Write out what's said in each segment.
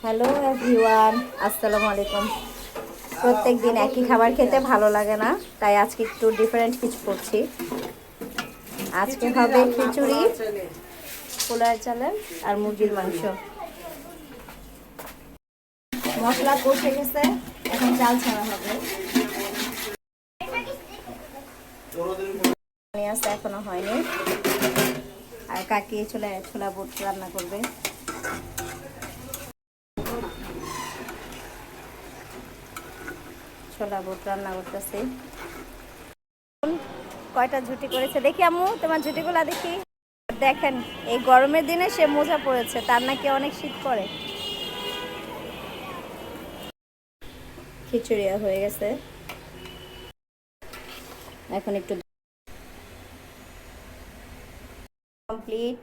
Hello everyone, আসসালামু আলাইকুম। প্রত্যেক দিন একই খাবার খেতে ভালো লাগে না, তাই আজকে একটু ডিফারেন্ট কিছু করছি। আজকে হবে খিচুড়ি, পোলার চালের আর মুরগির মাংস। মশলা কষে গেছে, এখন চাল ছাড়া হবে। এখনো হয়নি। আর কাকি ছোলা বুট রান্না করবে। ছোলা বুট রান্না করতেছি। কয়টা ঝুটি করেছে দেখি আম্মু, তোমার ঝুটিগুলা দেখি। দেখেন, এই গরমের দিনে সে মোজা পড়েছে, তার নাকি অনেক শীত করে। খিচুড়ি হয়ে গেছে, এখন একটু কমপ্লিট।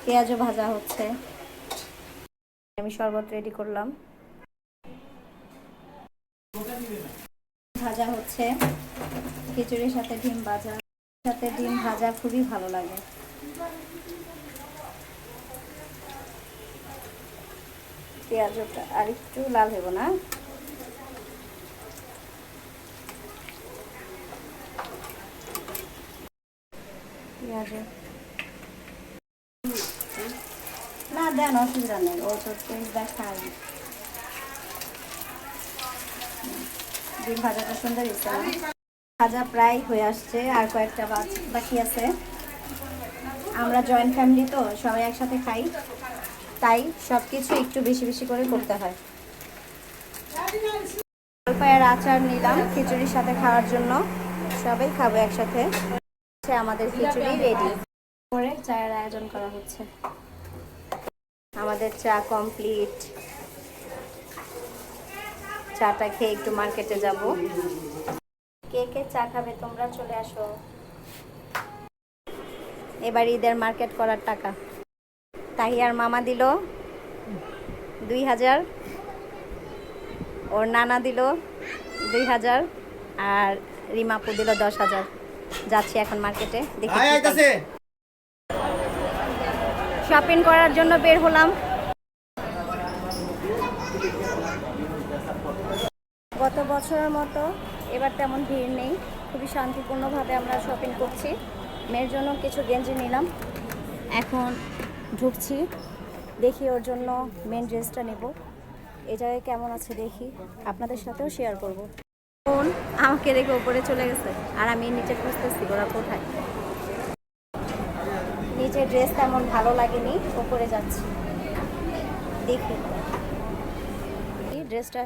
পেঁয়াজও ভাজা হচ্ছে। আমি শরবত রেডি করলাম, ভাজা হচ্ছে। খিচুড়ির সাথে ডিম ভাজা খুবই ভালো লাগে। পেঁয়াজটা আর একটু লাল হইব না। পেঁয়াজ না দেন, অসুবিধা নেই, ও তো টেস্ট দেখায়। ডিম ভাজাটা সুন্দর হয়েছে না? ভাজা প্রায় হয়ে আসছে, আর কয়েকটা বাকি আছে। আমরা জয়েন্ট ফ্যামিলি তো, সবাই একসাথে খাই, তাই সব কিছু একটু বেশি বেশি করে করতে হয়। জলপাইয়ের আচার নিলাম খিচুড়ির সাথে খাওয়ার জন্য, সবাই খাবো একসাথে। আমাদের খিচুড়ি রেডি করে চায়ের আয়োজন করা হচ্ছে। আমাদের চা কমপ্লিট। চাটা খেয়ে একটু মার্কেটে যাব। কে কে চা খাবে তোমরা চলে আসো। এবার ঈদের মার্কেট করার টাকা তাহিয়ার মামা দিল 2000, ওর নানা দিল 2000, আর রিমাপু দিল 10,000। যাচ্ছি এখন মার্কেটে, দেখি শপিং করার জন্য বের হলাম। গত বছরের মতো এবার তেমন ভিড় নেই, খুবই শান্তিপূর্ণভাবে আমরা শপিং করছি। মেয়ের জন্য কিছু গেঞ্জি নিলাম, এখন ঢুকছি। দেখি ওর জন্য মেন ড্রেসটা নেব। এই জায়গায় কেমন আছে দেখি, আপনাদের সাথেও শেয়ার করব। ফোন আমাকে রেখে উপরে চলে গেছে, আর আমি নিচে খুঁজতেছি ওরা কোথায়। নিচে ড্রেস তেমন ভালো লাগেনি, উপরে যাচ্ছি দেখি। এই ড্রেসটা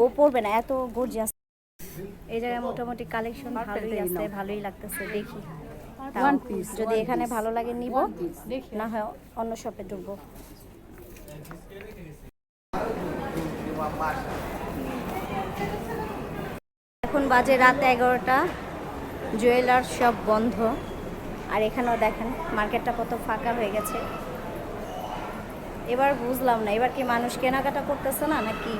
ও পরবে না, এত গর্জিয়াস। এই জায়গায় মোটামুটি কালেকশন ভালোই আছে, ভালোই লাগতেছে। দেখি যদি এখানে ভালো লাগে নিব, না হয় অন্য শপে ঢুকবো। এখন বাজে রাত 11টা, জুয়েলার সব বন্ধ। আর এখানেও দেখেন মার্কেটটা কত ফাঁকা হয়ে গেছে। এবার বুঝলাম না, এবার কি মানুষ কেনাকাটা করতেছে না নাকি?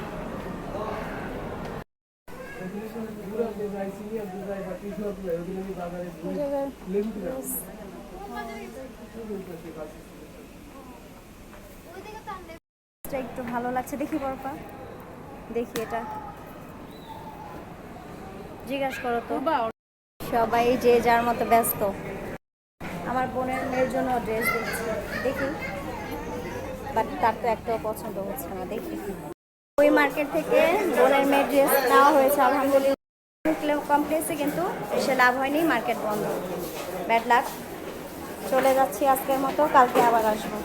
একটু ভালো লাগছে, দেখি বরপা, দেখি এটা জিজ্ঞাসা করো তো। সবাই যে যার মতো ব্যস্ত। আমার বোনের মেয়ের জন্য ড্রেস দেখছি, দেখি, বাট তার তো একটাও পছন্দ হচ্ছে না। দেখি ওই মার্কেট থেকে বোনের মেয়ের ড্রেস নেওয়া হয়েছে, আলহামদুলিল্লাহ কমপ্লেক্সে, কিন্তু এসে লাভ হয়নি, মার্কেট বন্ধ। Bad luck. চলে যাচ্ছি আজকের মতো, কালকে আবার আসবো।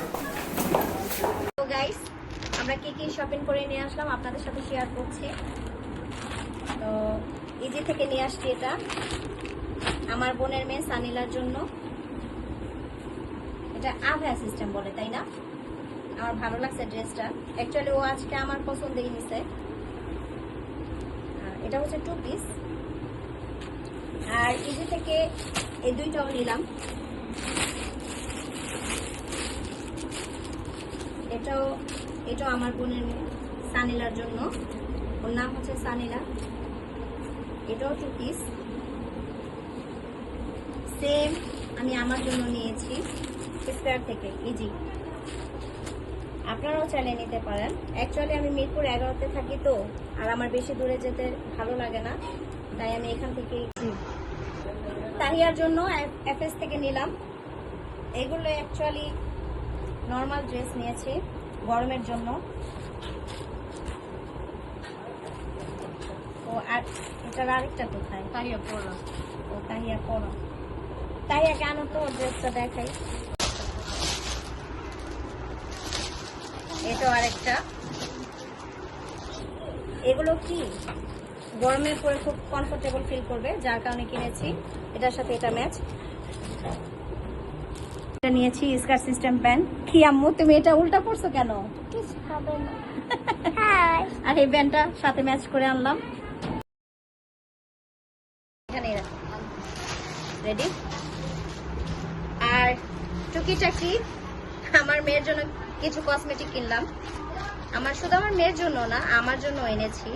তো গাইস, আমরা কি কি শপিং করে নিয়ে আসলাম আপনাদের সাথে শেয়ার করছি। তো ইজি থেকে নিয়ে আসছি এটা আমার বোনের মেয়ে সানিলার জন্য। এটা আভা সিস্টেম বলে, তাই না? আমার ভালো লাগছে ড্রেসটা। অ্যাকচুয়ালি ও আজকে আমার পছন্দেই নিছে। এটা হচ্ছে 2 পিস। আর ইজি থেকে এই দুইটাও নিলাম। এটাও আমার বোনের সানিলার জন্য, ওর নাম হচ্ছে সানিলা। এটাও 2 পিস সেম, আমি আমার জন্য নিয়েছি স্কয়ার থেকে ইজি। আপনারাও চাইলে নিতে পারেন। অ্যাকচুয়ালি আমি মিরপুর 11-তে থাকি তো, আর আমার বেশি দূরে যেতে ভালো লাগে না, তাই আমি এখান থেকেই তাহিয়ার জন্য এফএস থেকে নিলাম। এগুলো অ্যাকচুয়ালি নর্মাল ড্রেস নিয়েছি গরমের জন্য। ও আর এটার আরেকটা কোথায়? তাহিয়া পড়ো। ও তাহিয়া পড়ো। তাহিয়া কেন তো ড্রেসটা দেখাই। এটাও আরেকটা। এগুলো কি গরমে পরে খুব কমফোর্টেবল ফিল করবে, যার কারণে কিনেছি। এটার সাথে এটা ম্যাচ। এটা নিয়েছি স্কার্ট সিস্টেম প্যান্ট। কি আম্মু তুমি এটা উল্টা পড়ছো কেন? কিছু হবে না। আর এই প্যান্টটা সাথে ম্যাচ করে আনলাম। এখানে রেডি। আর টুকিটাকি আমার মেয়ের জন্য কিছু কসমেটিক কিনলাম। শুধু আমার মেয়ের জন্য না, আমার জন্য এনেছি।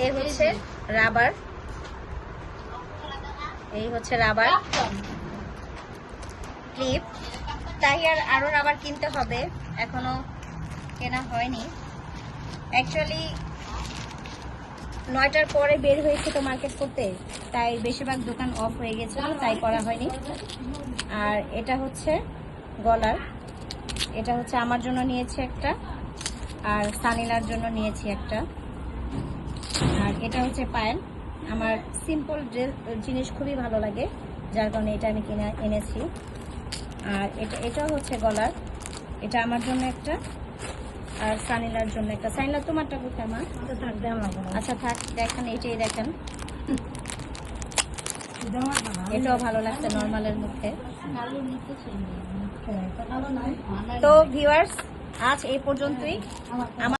এই হচ্ছে রাবার, এই হচ্ছে রাবার ক্লিপ। তাহিয়ার আরো রাবার কিনতে হবে, এখনো কেনা হয়নি। অ্যাকচুয়ালি 9টার পরে বের হয়েছে তো মার্কেট করতে, তাই বেশিরভাগ দোকান অফ হয়ে গেছে, তাই করা হয়নি। আর এটা হচ্ছে গলার, এটা হচ্ছে আমার জন্য নিয়েছি একটা, আর সানিলার জন্য নিয়েছি একটা। আর এটা হচ্ছে পায়েল। আমার সিম্পল জিনিস খুবই ভালো লাগে, যার কারণে এটা আমি কিনে এনেছি। আর এটাও হচ্ছে গলার, এটা আমার জন্য একটা, আর সানিলার জন্য একটা। সানিলা তোমারটা কোথায় মা? আচ্ছা থাক, দেখেন এইটাই দেখেন। এটাও ভালো লাগছে নর্মালের মধ্যে। তো ভিউয়ার্স, আজ এই পর্যন্তই।